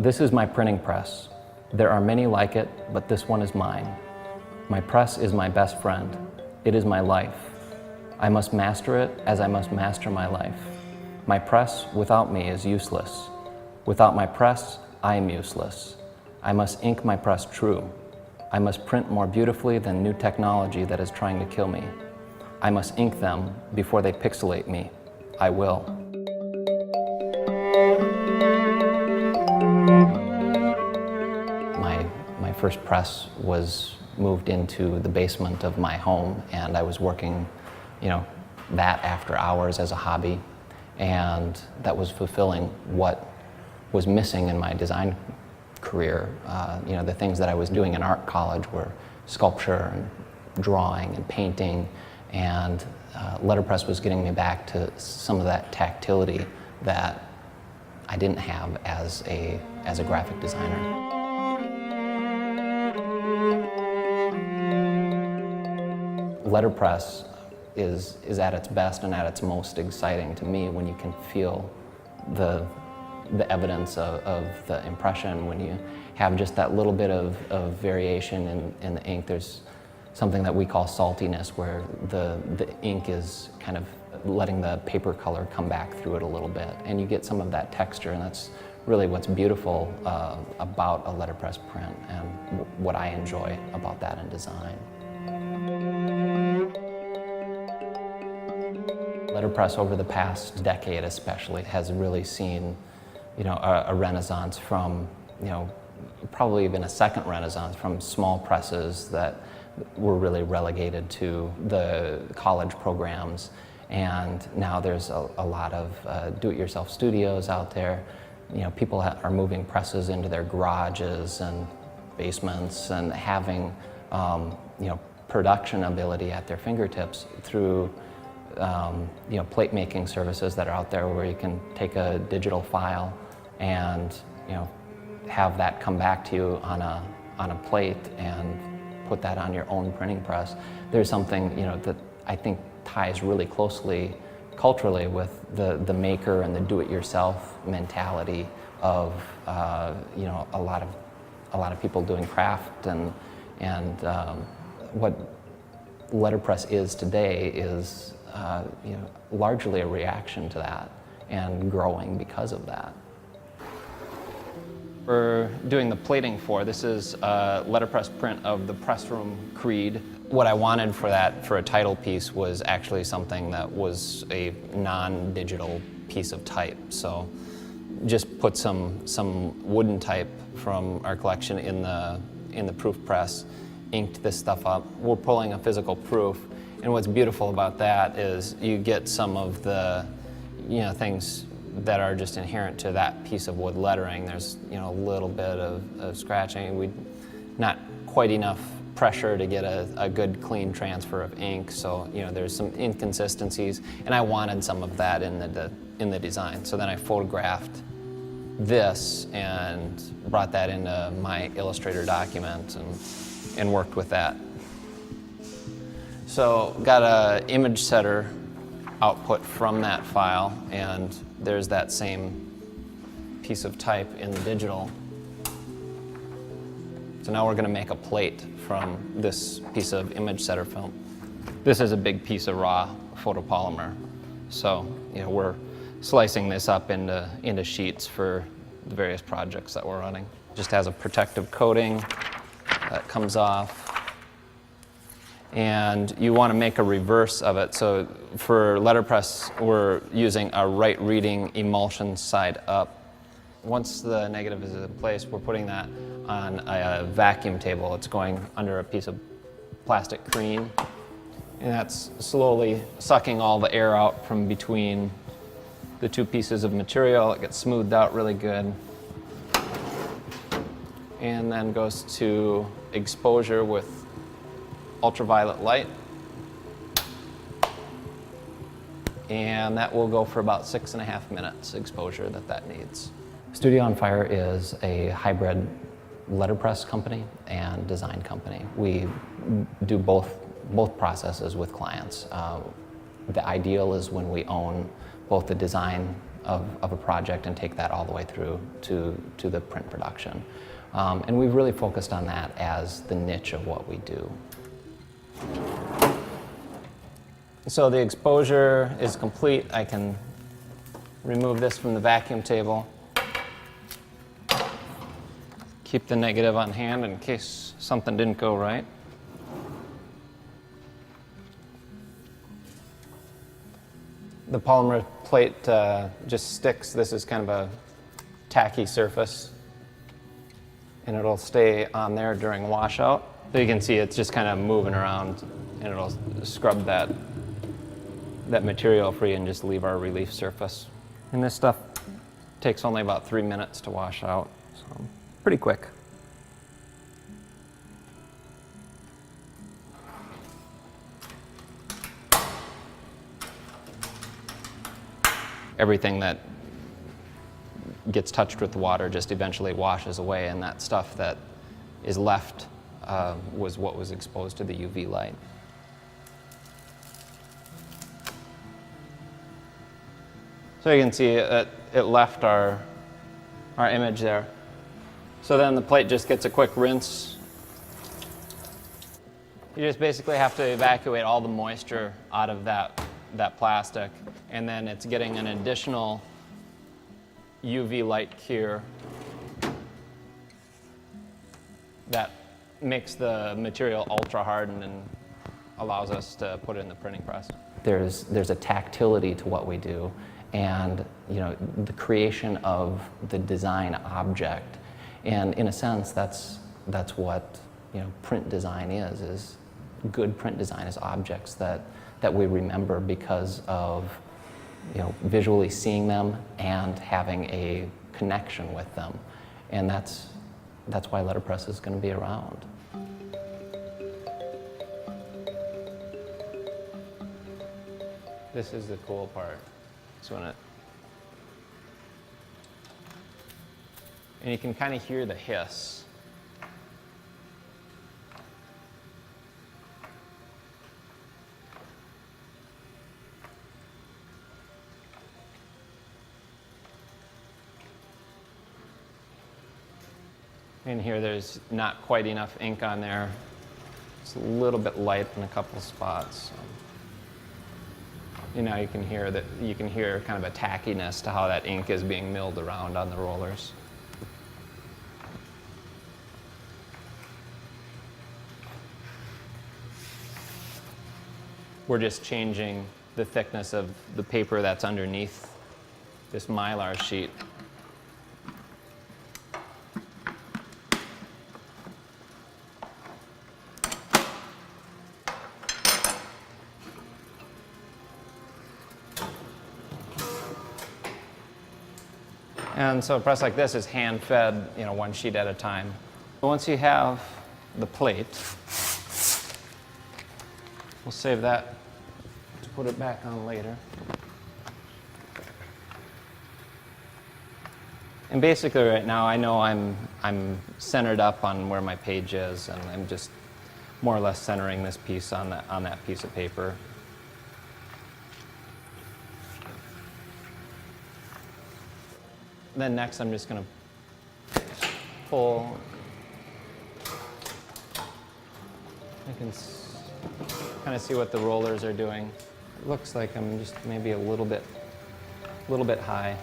This is my printing press. There are many like it, but this one is mine. My press is my best friend. It is my life. I must master it as I must master my life. My press without me is useless. Without my press, I am useless. I must ink my press true. I must print more beautifully than new technology that is trying to kill me. I must ink them before they pixelate me. I will. My first press was moved into the basement of my home, and I was working, that after hours as a hobby, and that was fulfilling what was missing in my design career. The things that I was doing in art college were sculpture and drawing and painting, and letterpress was getting me back to some of that tactility that I didn't have as a graphic designer. Letterpress is at its best and at its most exciting to me when you can feel the evidence of the impression, when you have just that little bit of variation in the ink. There's something that we call saltiness, where the ink is kind of letting the paper color come back through it a little bit, and you get some of that texture, and that's really what's beautiful about a letterpress print, and what I enjoy about that in design. Letterpress over the past decade especially has really seen a renaissance from, probably even a second renaissance from small presses that were really relegated to the college programs. And now there's a lot of do-it-yourself studios out there. People are moving presses into their garages and basements and having, production ability at their fingertips through plate making services that are out there, where you can take a digital file and have that come back to you on a plate and put that on your own printing press. There's something that I think ties really closely culturally with the maker and the do-it-yourself mentality of a lot of people doing craft, and what letterpress is today is largely a reaction to that, and growing because of that. We're doing the plating for this is a letterpress print of the press room creed. What I wanted for a title piece was actually something that was a non-digital piece of type. So just put some wooden type from our collection in the proof press, inked this stuff up. We're pulling a physical proof. And what's beautiful about that is you get some of the things that are just inherent to that piece of wood lettering. There's a little bit of scratching. Not quite enough pressure to get a good clean transfer of ink. So there's some inconsistencies, and I wanted some of that in the design. So then I photographed this and brought that into my Illustrator document and worked with that. So got an image setter output from that file, and there's that same piece of type in the digital. So now we're going to make a plate from this piece of image setter film. This is a big piece of raw photopolymer. So we're slicing this up into sheets for the various projects that we're running. Just has a protective coating that comes off. And you want to make a reverse of it. So for letterpress, we're using a right reading emulsion side up. Once the negative is in place, we're putting that on a vacuum table. It's going under a piece of plastic screen, and that's slowly sucking all the air out from between the two pieces of material. It gets smoothed out really good, and then goes to exposure with ultraviolet light, and that will go for about 6.5 minutes exposure that needs. Studio on Fire is a hybrid letterpress company and design company. We do both processes with clients. The ideal is when we own both the design of a project and take that all the way through to the print production. And we've really focused on that as the niche of what we do. So the exposure is complete. I can remove this from the vacuum table. Keep the negative on hand in case something didn't go right. The polymer plate just sticks. This is kind of a tacky surface, and it'll stay on there during washout. So you can see it's just kind of moving around, and it'll scrub that material free and just leave our relief surface. And this stuff takes only about 3 minutes to wash out, so pretty quick. Everything that gets touched with the water just eventually washes away, and that stuff that is left was what was exposed to the UV light. So you can see it left our image there. So then the plate just gets a quick rinse. You just basically have to evacuate all the moisture out of that plastic, and then it's getting an additional UV light cure that makes the material ultra hardened and allows us to put it in the printing press. There's a tactility to what we do, and the creation of the design object, and in a sense that's what print design is good print design is objects that we remember because of visually seeing them and having a connection with them, and that's why letterpress is going to be around. This is the cool part. So and you can kind of hear the hiss. In here, there's not quite enough ink on there. It's a little bit light in a couple spots. So, you can hear kind of a tackiness to how that ink is being milled around on the rollers. We're just changing the thickness of the paper that's underneath this Mylar sheet. And so a press like this is hand-fed, one sheet at a time. Once you have the plate, we'll save that to put it back on later. And basically right now I know I'm centered up on where my page is, and I'm just more or less centering this piece on that piece of paper. Then next I'm just going to pull. I can kind of see what the rollers are doing. It looks like I'm just maybe a little bit high.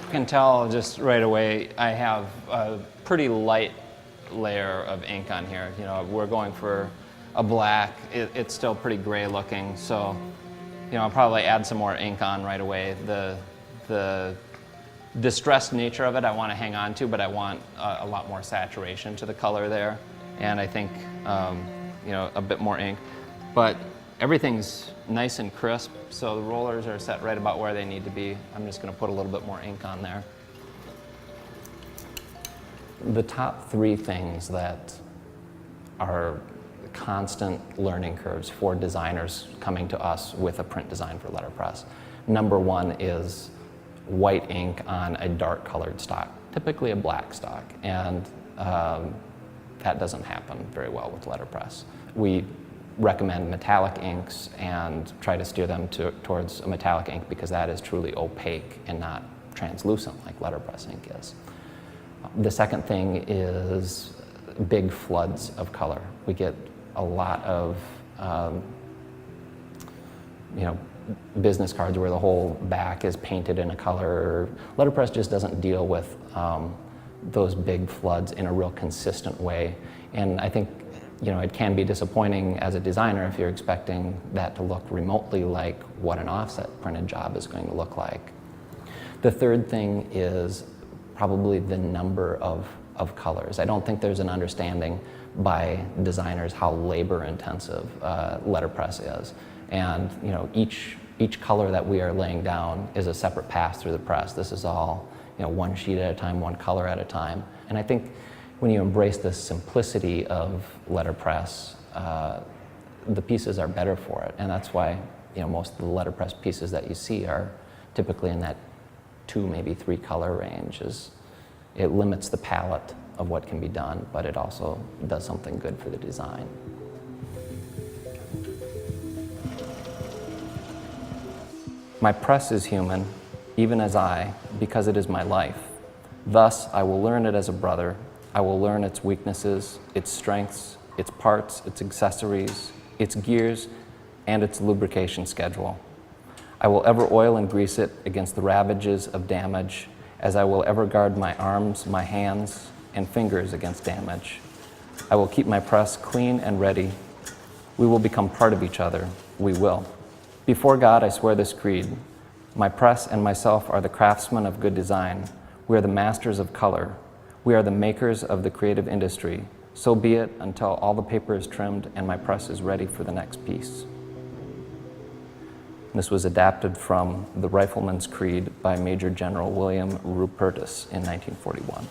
You can tell just right away I have a pretty light layer of ink on here. We're going for a black. It's still pretty gray looking, so I'll probably add some more ink on right away. The distressed nature of it I want to hang on to, but I want a lot more saturation to the color there, and I think a bit more ink. But everything's nice and crisp, so the rollers are set right about where they need to be. I'm just going to put a little bit more ink on there. The top three things that are constant learning curves for designers coming to us with a print design for letterpress. Number one is white ink on a dark colored stock, typically a black stock, and that doesn't happen very well with letterpress. We recommend metallic inks and try to steer them towards a metallic ink because that is truly opaque and not translucent like letterpress ink is. The second thing is big floods of color. We get a lot of business cards where the whole back is painted in a color. Letterpress just doesn't deal with those big floods in a real consistent way. And I think it can be disappointing as a designer if you're expecting that to look remotely like what an offset printed job is going to look like. The third thing is probably the number of colors. I don't think there's an understanding by designers how labor intensive letterpress is. And each color that we are laying down is a separate pass through the press. This is all one sheet at a time, one color at a time. And I think when you embrace the simplicity of letterpress, the pieces are better for it. And that's why most of the letterpress pieces that you see are typically in that 2, maybe 3 color range. It limits the palette of what can be done, but it also does something good for the design. My press is human, even as I, because it is my life. Thus, I will learn it as a brother. I will learn its weaknesses, its strengths, its parts, its accessories, its gears, and its lubrication schedule. I will ever oil and grease it against the ravages of damage, as I will ever guard my arms, my hands, and fingers against damage. I will keep my press clean and ready. We will become part of each other. We will. Before God, I swear this creed. My press and myself are the craftsmen of good design. We are the masters of color. We are the makers of the creative industry. So be it until all the paper is trimmed and my press is ready for the next piece. This was adapted from The Rifleman's Creed by Major General William Rupertus in 1941.